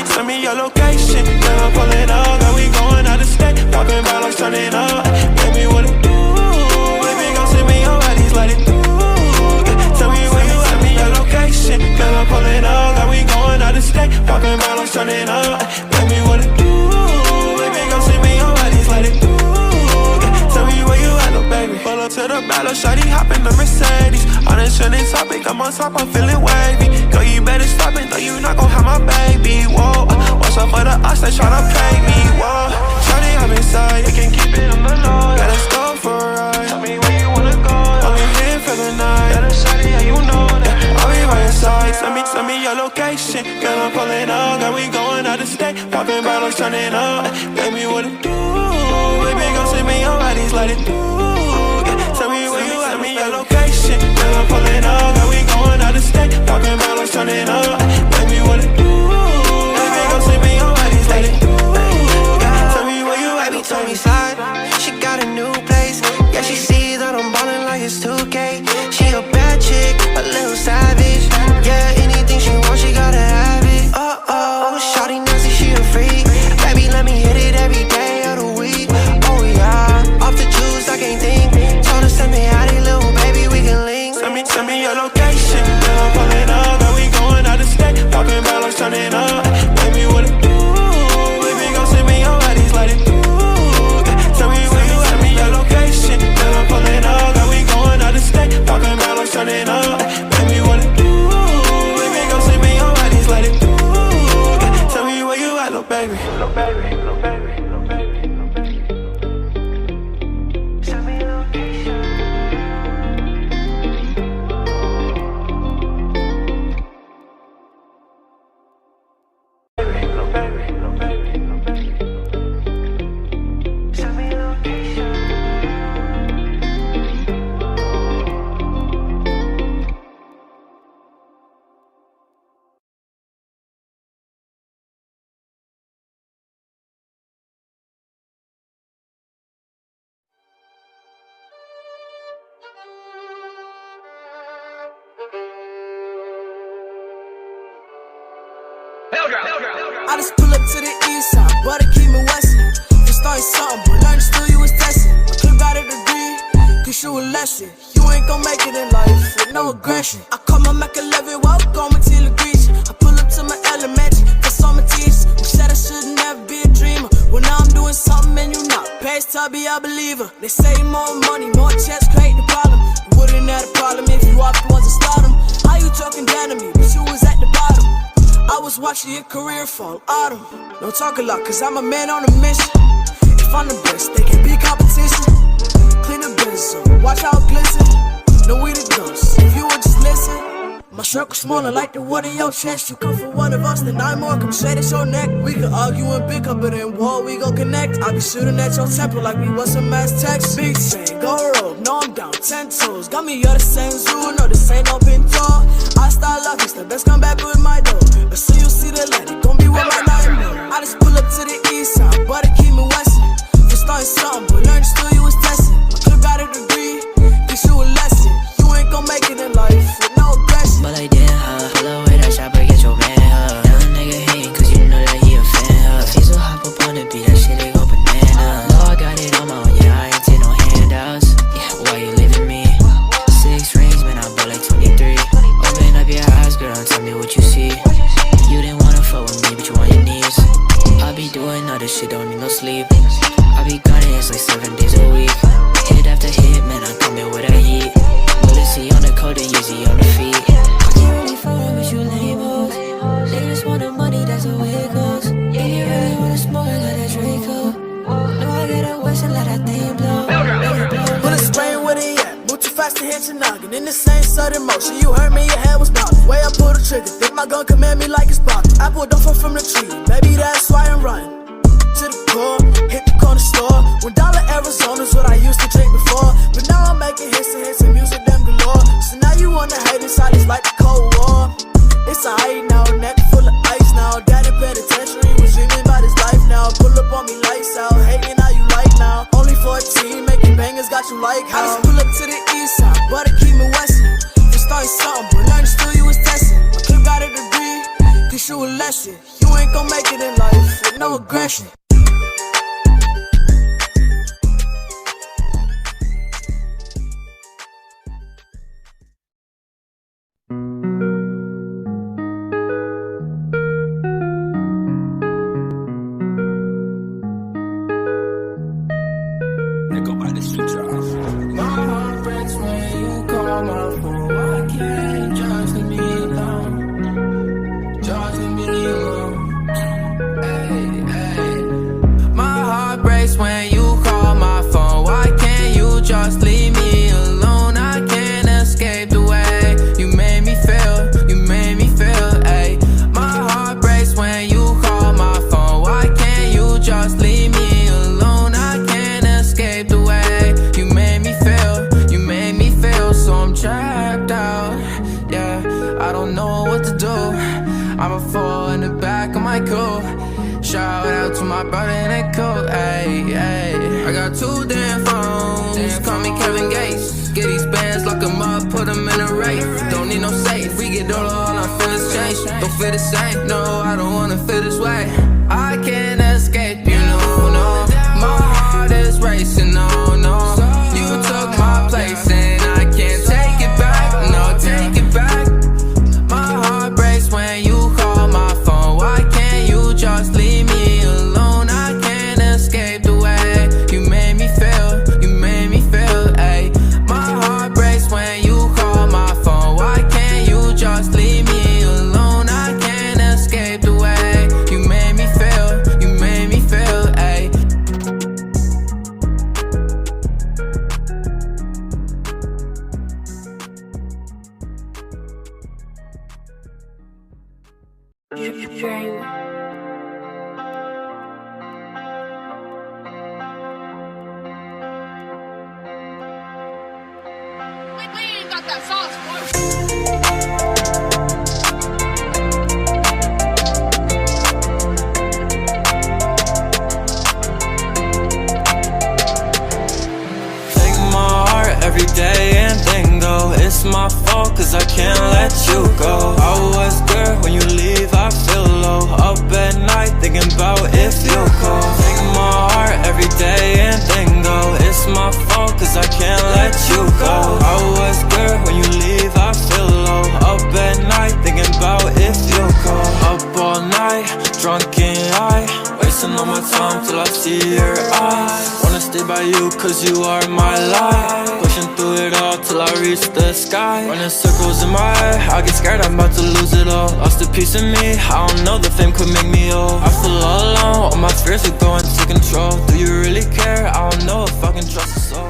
Send me your location, then I'm pulling up, and we going out of state. Popping bottles, turning up, baby, what it do? Baby, gon' send me your bodies, let it do. Tell me where you at, me your location, then I'm pulling up, and we going out of state. Popping bottles, turning up, baby, what it do? Baby, gon' send me your bodies, let it do. Tell me where you at, no baby. Pull up to the battle, shawty, hop in the Mercedes. On a trending topic, I'm on top, I'm feeling wavy. Girl, you better stop it, no, you not gon' have my baby. Whoa, watch out for the odds, they tryna play me. Whoa, shawty, I'm inside, you can keep it on the low. Yeah, let's go for a ride. Tell me where you wanna go. Only here for the night. Yeah, shawty, yeah, you know that. I'll be by your side. Send me your location. Girl, I'm pulling up, girl, we going out of state. Popping bottles, turning up. Baby, what it do? Baby, gon' send me your bodies, let it do. Tell me where you at, me your location. Girl, I'm pulling up, girl, we going out of state. Popping bottles, turning up. Baby, what it do? Baby, gon' send me your bodies, let it do. Tell me where you at, me told me slide. She got a new place. Yeah, she see that I'm ballin' like it's 2K. She a bad chick, a little savage. Yeah, anything she wants, she gotta have it. Oh, shawty nasty, she a freak. Baby, let me hit it every day of the week. Oh yeah, off the juice, I can't think. Told her send me out it, little baby, we can link. Send me your location. Girl, I'm pulling up, girl, we going out of state. Popping bottles, turning up. Baby, what it do? Baby, gon' send me your bodies, let it do. Tell me where you at, me your location. Girl, I'm pulling up, girl, we going out of state. Popping bottles, turning up. Baby, what it do? Baby, gon' send me your bodies, let it do. Tell me where you at, little baby. Little baby, little baby, little baby, little baby. Send me your location. I just pull up to the east side, but I keep me westin'. You started something, but learn still you was testing. I could've got a degree, teach you a lesson. You ain't gon' make it in life with no aggression. I call my Mac 11, welcome to the Grecian. I pull up to my elementary, cause all my teachers who said I should never be a dreamer. Well now I'm doing something and you not. Past be a believer. They say more money, more checks create the problem. You wouldn't have a problem if you off the ones that start them. How you talking down to me, but you was at the bottom. I was watching your career fall autumn. Don't talk a lot, cause I'm a man on a mission. If I'm the best, they can be competition. Clean the business up, watch how it glisten. No we the ghosts, if you would just listen. My circle smaller like the one in your chest. You come for one of us, then 9 more come straight at your neck. We can argue and pick up, but in war we gon' connect. I be shooting at your temple like we was some mass text. Big chain, go rope, no I'm down 10 toes. Got me all the same zoo, no this ain't no pinto. I start lucky, the best come back with my dough. As soon you see the light, it gon' be with my nightmare. I just pull up to the east side, but I keep me westin'. You started something, but learn still you was testing. I could've got a degree, teach you a lesson. You ain't gon' make it in life with no aggression. But like damn, pull up with that chopper, get your man, Now a nigga hatin' cause you know that he a fan, If he's so hop up on the beat, that shit they go banana. No, I got it on my own, yeah, I ain't take no handouts. Yeah, why you leaving me? 6 rings, man, I bought like 23. Open up your eyes, girl, and tell me what you see. You didn't wanna fuck with me, but you on your knees. I be doing all this shit, don't need no sleep. I be grinding, it's like 7 days a week. Hit after hit, man, I come in with a heat. Bulletsy on the coat and Yeezy on the feet. I can't really fuck with you labels. They just want the money, that's the way it goes. Yeah, you really wanna smoke, I got that Draco. No, I get a wish and let that thing blow. Put a spray with it, yeah. Move too fast to hit your noggin. In the same sudden motion, you heard me, your head was bobbing. Way I pull the trigger, think my gun command me like it's poppin'. I pulled off from the tree, maybe that's why I'm running. To the core, hit the corner store. $1 Arizona's what I used to drink before. But now I'm making hits and music them galore. So now you wanna hate inside, it's like the Cold War. It's a height now, neck full of ice now. Dad in penitentiary was dreaming about his life now. Pull up on me lights out, hating how you like now. Only 14, making bangers got you like how. I just pull up to the east side, but I keep me westin'. You started something, but learn still you was testing. I could've got a degree, teach you aggression. My heart breaks when you call my phone. Why can't you just leave me alone? Just leave me alone. Hey, hey. My heart breaks when you call my phone. Why can't you just leave me alone? I can't escape the way you made me feel. You made me feel. Hey. My heart breaks when you call my phone. Why can't you just leave me alone? I can't escape the way you made me feel. You made me feel so I'm checked out. Yeah, I don't know what to do. I'ma fall in the back of my coupe. Shout out to my brother in that coat. Ayy, ayy. I got 2 damn phones. Call me Kevin Gates. Get these bands, lock them up, put them in a race. Don't need no safe. We get all our feelings change. Don't feel the same. No, I don't wanna feel this way. I can't escape, you know, no. My heart is racing, no, no. You took my place and I can't take it back. No, take it back. My heart breaks when you call my phone. Why can't you just leave me alone? I can't escape the way you made me feel. You made me feel, ayy. My heart breaks when you call my phone. Why can't you just leave me alone? I can't escape the way you made me feel. You made me feel, ayy. We ain't got that sauce, boy. Take my heart every day and then go. It's my fault cause I can't let you go. I was good when you leave, I feel low. Up at night thinking about if you call. Take my heart every day and then go. It's my fault cause I can't let you go. I was good when you leave, I feel low. Up at night thinking about if you call. Up all night, drunk and high, wasting all my time till I see your eyes. Wanna stay by you cause you are my life. Pushing through it all till I reach the sky. Running circles in my head, I get scared I'm about to lose it all. Lost a piece of me, I don't know the fame could make me old. I feel all alone, all my fears are going to control. Do you really care? I don't know if I can trust a soul.